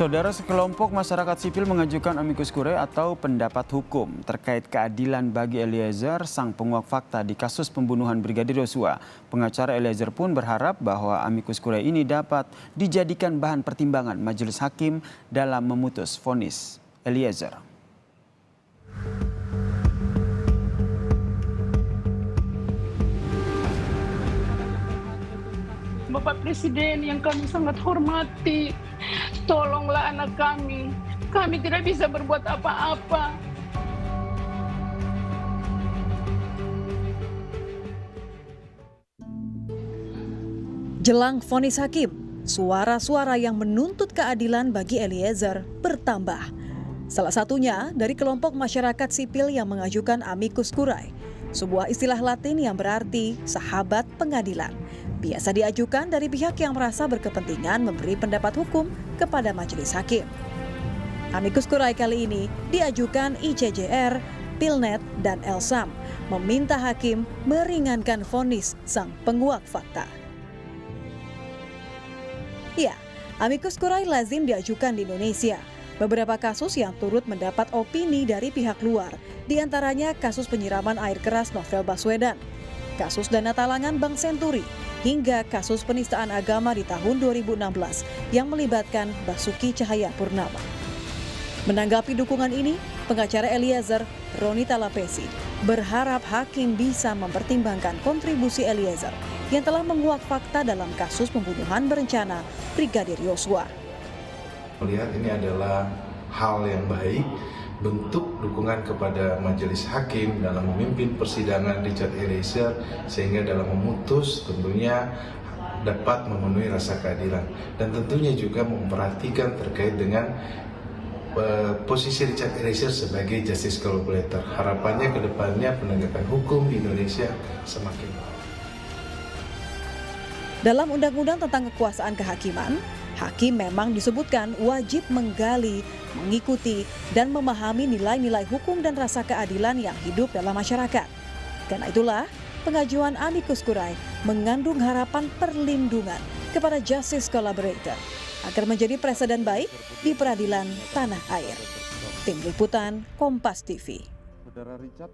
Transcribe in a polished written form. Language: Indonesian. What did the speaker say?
Saudara, sekelompok masyarakat sipil mengajukan amicus curiae atau pendapat hukum terkait keadilan bagi Eliezer, sang penguak fakta di kasus pembunuhan Brigadir Yosua. Pengacara Eliezer pun berharap bahwa amicus curiae ini dapat dijadikan bahan pertimbangan majelis hakim dalam memutus vonis Eliezer. Bapak Presiden yang kami sangat hormati, tolonglah anak kami. Kami tidak bisa berbuat apa-apa. Jelang vonis hakim, suara-suara yang menuntut keadilan bagi Eliezer bertambah. Salah satunya dari kelompok masyarakat sipil yang mengajukan amicus curiae, sebuah istilah Latin yang berarti sahabat pengadilan. Biasa diajukan dari pihak yang merasa berkepentingan memberi pendapat hukum kepada majelis hakim. Amicus curiae kali ini diajukan ICJR, Pilnet, dan Elsam, meminta hakim meringankan vonis sang penguak fakta. Ya, amicus curiae lazim diajukan di Indonesia. Beberapa kasus yang turut mendapat opini dari pihak luar, diantaranya kasus penyiraman air keras Novel Baswedan, kasus dana talangan Bank Senturi, hingga kasus penistaan agama di tahun 2016 yang melibatkan Basuki Cahayapurnama. Menanggapi dukungan ini, pengacara Eliezer, Roni Talapesi, berharap hakim bisa mempertimbangkan kontribusi Eliezer yang telah menguak fakta dalam kasus pembunuhan berencana Brigadir Yosua. Melihat ini adalah hal yang baik, bentuk dukungan kepada majelis hakim dalam memimpin persidangan Richard Eliezer, sehingga dalam memutus tentunya dapat memenuhi rasa keadilan, dan tentunya juga memperhatikan terkait dengan posisi Richard Eliezer sebagai justice collaborator. Harapannya ke depannya penegakan hukum di Indonesia semakin baik. Dalam Undang-Undang tentang Kekuasaan Kehakiman, hakim memang disebutkan wajib menggali, mengikuti, dan memahami nilai-nilai hukum dan rasa keadilan yang hidup dalam masyarakat. Karena itulah, pengajuan amicus curiae mengandung harapan perlindungan kepada justice collaborator agar menjadi presiden baik di peradilan tanah air. Tim Liputan Kompas TV.